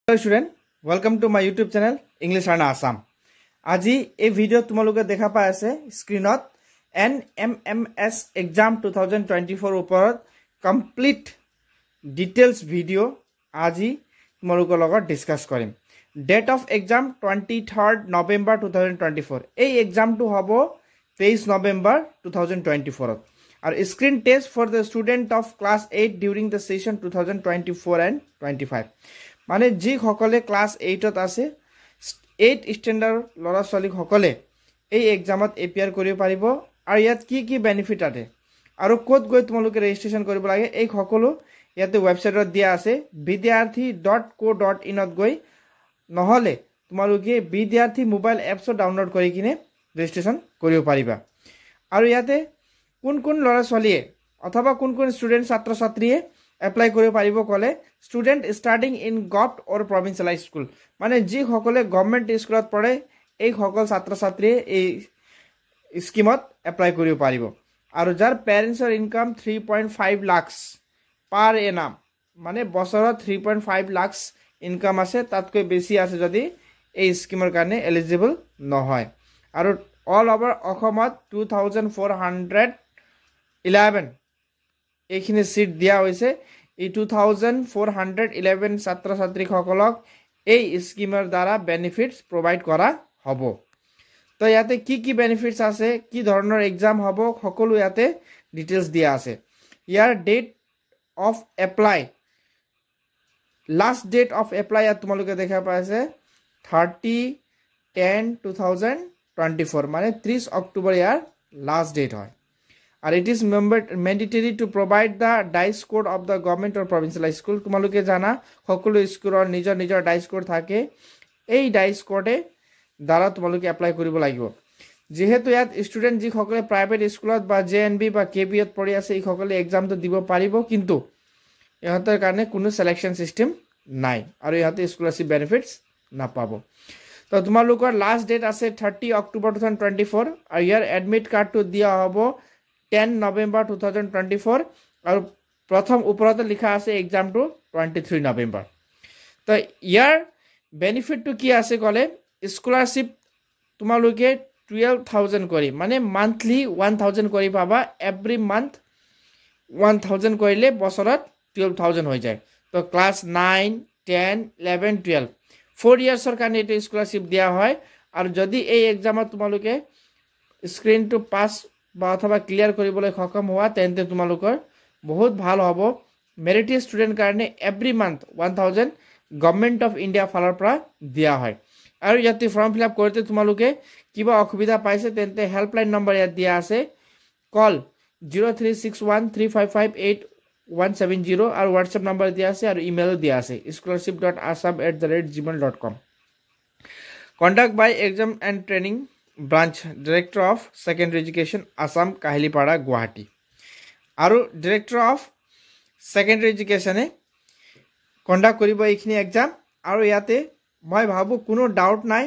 Hello student, welcome to my YouTube channel English Learner Assam. আজি এই video তোমালোকে দেখা পাই আছে স্ক্রিনত NMMS exam 2024 ওপৰত কমপ্লিট ডিটেইলস ভিডিও আজি তোমালোকৰ লগত ডিসকাস কৰিম। Date of exam 23rd November 2024। এই এক্সামটো হ'ব 23 November 2024 আৰু screen test for the student of class 8 during the session 2024 and 25। মানে যি সকলে ক্লাস 8ত আছে 8 স্ট্যান্ডার্ড লৰা ছোৱালী সকলে এই এক্সামত এপিয়াৰ কৰিব পাৰিব আৰু ইয়াত কি বেনিফিট আছে আৰু কোড গৈ তোমালোকে ৰেজিষ্ট্ৰেচন কৰিব লাগে এই সকলো ইয়াতে ওয়েবসাইটত দিয়া আছে vidyarthi.co.in ত গৈ নহলে তোমালোকে vidyarthi মোবাইল এপছ ডাউনলোড কৰি কিনে ৰেজিষ্ট্ৰেচন কৰিব পাৰিবা। আৰু ইয়াতে কোন লৰা ছোৱালীয়ে অথবা কোন ষ্টুডেন্ট ছাত্ৰ ছাত্ৰীয়ে এপ্লাই কৰিব পাৰিব কলে student starting in government or provincial school. মানে যি সকলে গভৰ্নমেণ্ট স্কুলত পঢ়ে এই সকল ছাত্ৰ ছাত্ৰীয়ে এই স্কিমত এপ্লাই কৰিব পাৰিব আৰু যাৰ পেৰেন্টছৰ ইনকাম 3.5 লাখ পাৰ এনাম মানে বছৰত 3.5 লাখ ইনকাম আছে তাতকৈ বেছি আছে যদি এই স্কিমৰ কাৰণে এলিজিবল নহয়। আৰু অল ওভাৰ অসমত 2411 এইখিনি সিট দিয়া হৈছে। এই 2411 ছাত্ৰ ছাত্ৰীসকলক এই স্কিমৰ দ্বাৰা বেনিফিটস প্ৰভাইড কৰা হ'ব। তো ইয়াতে কি বেনিফিটস আছে কি ধৰণৰ এক্সাম হ'ব সকলো ইয়াতে ডিটেইলস দিয়া আছে। ইয়াৰ date of apply last date of apply ইয়াত তোমালোকে দেখা পাইছে 30/10/2024 মানে 30 অক্টোবৰ ইয়াৰ লাষ্ট ডেট হয়। আর it is mandatory to provide the dice code of the government or provincial school। তোমালোকে জানা সকলো স্কুলৰ নিজৰ ডাইস কোড থাকে এই ডাইস কোডে দ্বাৰা তোমালোকে এপ্লাই কৰিব লাগিব। যেহেতু ইয়াত ষ্টুডেন্ট যি সকলে প্ৰাইভেট স্কুলত বা জেএনবি বা কেবিএত পঢ়ি আছে এই সকলে এক্সামটো দিব পাৰিব কিন্তু ইহঁতৰ কাৰণে কোনো সিলেকশন সিস্টেম নাই আৰু ইহঁতে স্কলাৰশিপ বেনিফিটস নাপাব। তো তোমালোকৰ লাষ্ট ডেট আছে 30 অক্টোবৰ 2024 আৰু ইয়াৰ এডমিট কাৰ্ডটো দিয়া হ'ব 10 November 2024 আৰু প্ৰথম ওপৰতে লিখা আছে এক্সামটো 23 November। তো ইয়াৰ বেনিফিটটো কি আছে কলে স্কলাৰশিপ তোমালোকে 12,000 কৰি মানে মান্থলি 1,000 কৰি পাবা। এভৰি মান্থ 1,000 কৰিলে বছৰত 12,000 হৈ যায়। তো ক্লাস 9 10 11 12 4 ইয়াৰ্ছৰ কাৰণে এটা স্কলাৰশিপ দিয়া হয় আৰু যদি এই এক্সামত তোমালোকে স্ক্ৰিনটো পাস বা অথবা ক্লিয়াৰ কৰিবলৈ সক্ষম হোৱা তেন্তে তোমালোকৰ বহুত ভাল হ'ব। মেৰিটিয়াছ ষ্টুডেন্ট কাৰণে every month 1,000 government of India ফালৰ পৰা দিয়া হয়। আৰু ইয়াতে ফৰ্ম ফিল আপ কৰোঁতে তোমালোকে কিবা অসুবিধা পাইছে তেন্তে হেল্পলাইন নম্বৰ ইয়াত দিয়া আছে কল 03613558 আৰু হোৱাটছএপ নম্বৰ দিয়া আছে আৰু ইমেইলো দিয়া আছে scholarship.assam@gmail.com। Conduct by exam and training branch director of secondary education Assam Kahilipara Guwahati আৰু ডিৰেক্টৰ অফ সেকেন্ডাৰী এডুকেশ্যনে কণ্ডাক্ট কৰিব এইখিনি এক্সাম। আৰু ইয়াতে মই ভাবো কোনো ডাউট নাই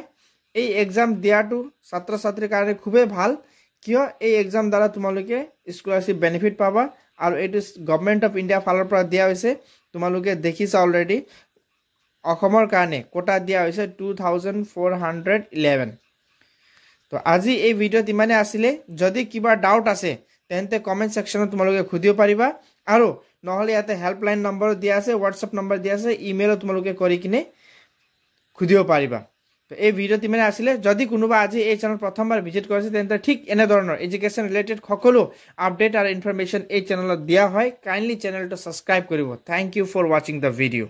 এই এক্সাম দিয়াটো ছাত্ৰ ছাত্ৰীৰ কাৰণে খুবেই ভাল কিয় এই এক্সাম দ্বাৰা তোমালোকে স্কলাৰশিপ বেনিফিট পাবা আৰু এইটো গভৰ্নমেণ্ট অফ ইণ্ডিয়া ফালৰ পৰা দিয়া হৈছে। তোমালোকে দেখিছা অলৰেডি অসমৰ কাৰণে কোটা দিয়া হৈছে 2411। তো আজি এই ভিডিওত ইমানে আছিলে। যদি কিবা ডাউট আছে তেন্তে কমেন্ট সেকশনত তোমালোকে খুদিব পাৰিবা আৰু নহলে ইয়াতে হেল্পলাইন নম্বৰ দিয়া আছে হোৱাটছএপ নম্বৰ দিয়া আছে ইমেইল তোমালোকে কৰি কিনে খুদিব পাৰিবা। তো এই ভিডিওত ইমানে আছিলে। যদি কোনোবা আজি এই চেনেল প্ৰথমবাৰ ভিজিট কৰিছে তেন্তে ঠিক এনে ধৰণৰ এডুকেশ্যন ৰিলেটেড সকলো আপডেট আৰু ইনফৰমেশ্যন এই চেনেলত দিয়া হয়। কাইন্ডলি চেনেলটো সাবস্ক্ৰাইব কৰিব। Thank you for watching the video.